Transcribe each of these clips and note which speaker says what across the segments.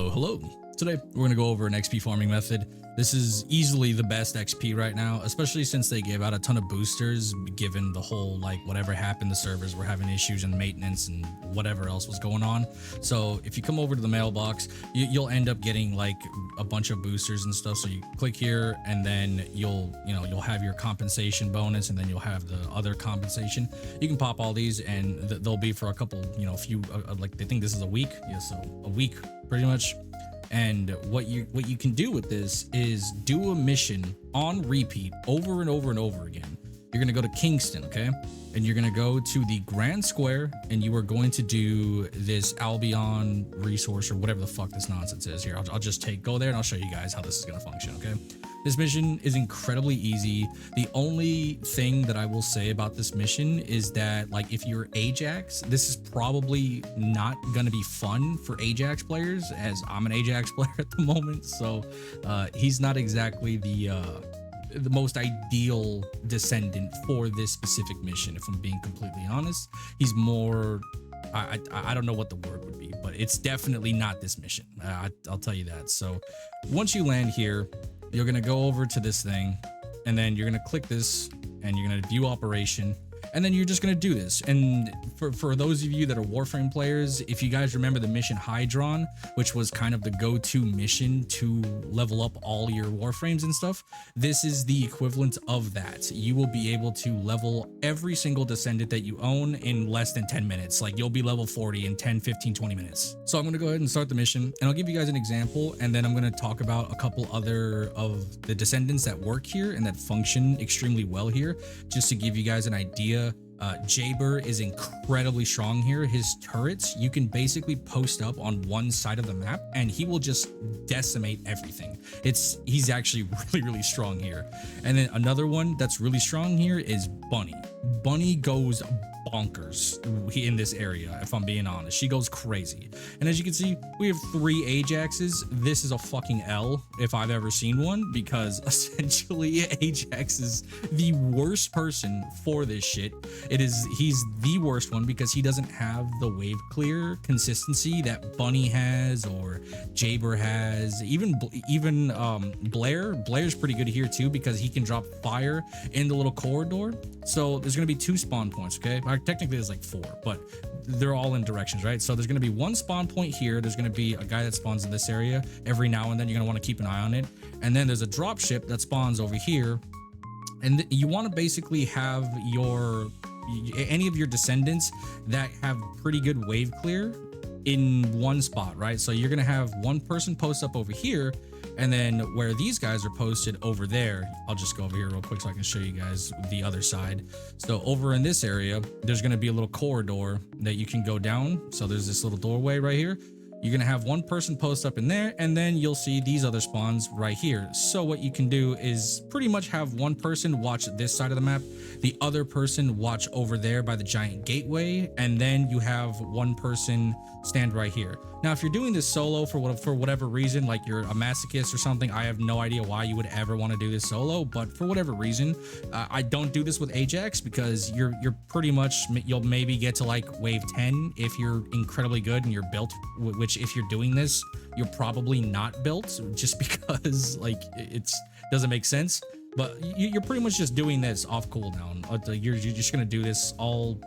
Speaker 1: Hello. Today, we're going to go over an XP farming method. This is easily the best XP right now, especially since they gave out a ton of boosters, given the whole, like, whatever happened, the servers were having issues and maintenance and whatever else was going on. So if you come over to the mailbox, you'll end up getting, like, a bunch of boosters and stuff. So you click here, and then you'll have your compensation bonus, and then you'll have the other compensation. You can pop all these, and they'll be for a couple, few, like, they think this is a week. Yeah, so a week, pretty much. And what you can do with this is do a mission on repeat over and over and over again. You're gonna go to Kingston, okay? And you're gonna go to the Grand Square, and you are going to do this Albion resource or whatever the fuck this nonsense is here. I'll just go there and I'll show you guys how this is gonna function, okay? This mission is incredibly easy. The only thing that I will say about this mission is that, like, if you're Ajax, this is probably not gonna be fun for Ajax players, as I'm an Ajax player at the moment. So he's not exactly the most ideal descendant for this specific mission, if I'm being completely honest. He's more, I don't know what the word would be, but it's definitely not this mission. I'll tell you that. So once you land here, you're gonna go over to this thing, and then you're gonna click this, and you're gonna view operation, and then you're just gonna do this. And for those of you that are Warframe players, if you guys remember the mission Hydron, which was kind of the go-to mission to level up all your Warframes and stuff, this is the equivalent of that. You will be able to level every single descendant that you own in less than 10 minutes. Like, you'll be level 40 in 10, 15, 20 minutes. So I'm gonna go ahead and start the mission, and I'll give you guys an example, and then I'm gonna talk about a couple other of the descendants that work here and that function extremely well here, just to give you guys an idea. Jaber is incredibly strong here. His turrets, you can basically post up on one side of the map and he will just decimate everything. He's actually really strong here. And then another one that's really strong here is Bunny. Bunny goes bonkers in this area, if I'm being honest. She goes crazy. And as you can see, we have 3 Ajaxes. This is a fucking L if I've ever seen one, because essentially Ajax is the worst person for this shit. He's the worst one because he doesn't have the wave clear consistency that Bunny has or Jaber has. Even Blair's pretty good here too, because he can drop fire in the little corridor. So there's going to be 2 spawn points, okay? Technically there's like 4, but they're all in directions, right? So there's going to be 1 spawn point here. There's going to be a guy that spawns in this area every now and then. You're going to want to keep an eye on it. And then there's a drop ship that spawns over here. And you want to basically have any of your descendants that have pretty good wave clear in one spot, right? So you're going to have one person post up over here, and then where these guys are posted over there, I'll just go over here real quick so I can show you guys the other side. So over in this area, there's going to be a little corridor that you can go down. So there's this little doorway right here. You're going to have one person post up in there, and then you'll see these other spawns right here. So what you can do is pretty much have one person watch this side of the map, the other person watch over there by the giant gateway, and then you have one person stand right here. Now, if you're doing this solo for whatever reason, like you're a masochist or something, I have no idea why you would ever want to do this solo, but for whatever reason, I don't do this with Ajax, because you're pretty much, you'll maybe get to like wave 10 if you're incredibly good and you're built, which if you're doing this, you're probably not built, just because like it doesn't make sense. But you're pretty much just doing this off cooldown. You're just gonna do this all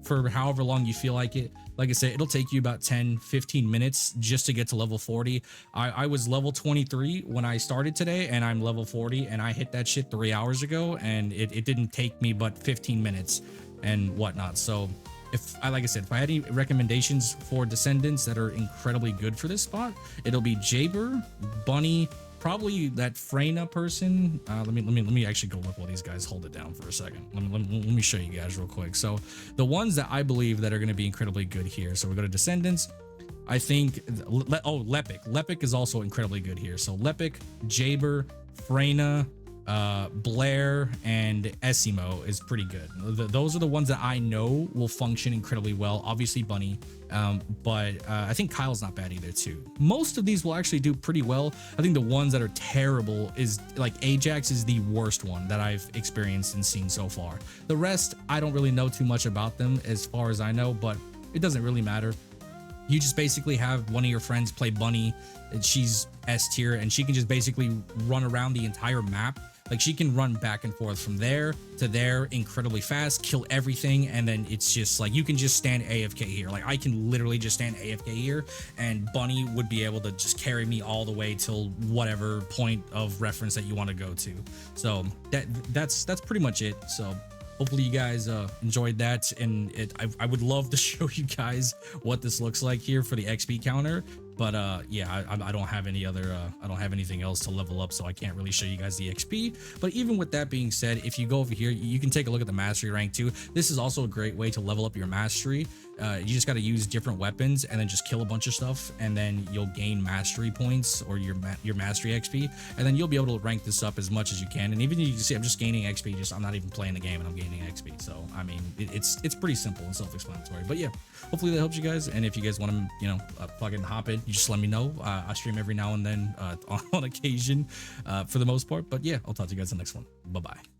Speaker 1: for however long you feel like it. Like I said, it'll take you about 10-15 minutes just to get to level 40. I was level 23 when I started today, and I'm level 40, and I hit that shit 3 hours ago, and it didn't take me but 15 minutes and whatnot. So like I said, if I had any recommendations for descendants that are incredibly good for this spot, it'll be Jaber, Bunny, probably that Freyna person. Let me actually go look while these guys hold it down for a second. Let me show you guys real quick. So the ones that I believe that are going to be incredibly good here. So we go to descendants. I think Lepic is also incredibly good here. So Lepic, Jaber, Freyna, Blair, and Essimo is pretty good. Those are the ones that I know will function incredibly well. Obviously Bunny, but I think Kyle's not bad either too. Most of these will actually do pretty well. I think the ones that are terrible is like Ajax is the worst one that I've experienced and seen so far. The rest, I don't really know too much about them as far as I know, but it doesn't really matter. You just basically have one of your friends play Bunny, and she's S tier, and she can just basically run around the entire map. Like, she can run back and forth from there to there incredibly fast, kill everything, and then it's just like you can just stand AFK here. Like, I can literally just stand AFK here, and Bunny would be able to just carry me all the way till whatever point of reference that you want to go to. So that's pretty much it. So hopefully you guys enjoyed that, and I would love to show you guys what this looks like here for the XP counter, but yeah, I don't have any other I don't have anything else to level up, so I can't really show you guys the XP. But even with that being said, if you go over here, you can take a look at the mastery rank too. This is also a great way to level up your mastery. You just got to use different weapons and then just kill a bunch of stuff, and then you'll gain mastery points or your mastery XP, and then you'll be able to rank this up as much as you can. And even you can see I'm just gaining XP, just I'm not even playing the game and I'm gaining XP. So I mean, it's pretty simple and self-explanatory. But yeah, hopefully that helps you guys. And if you guys want to, you know, fucking hop in, you just let me know. I stream every now and then on occasion for the most part. But yeah, I'll talk to you guys in the next one. Bye bye.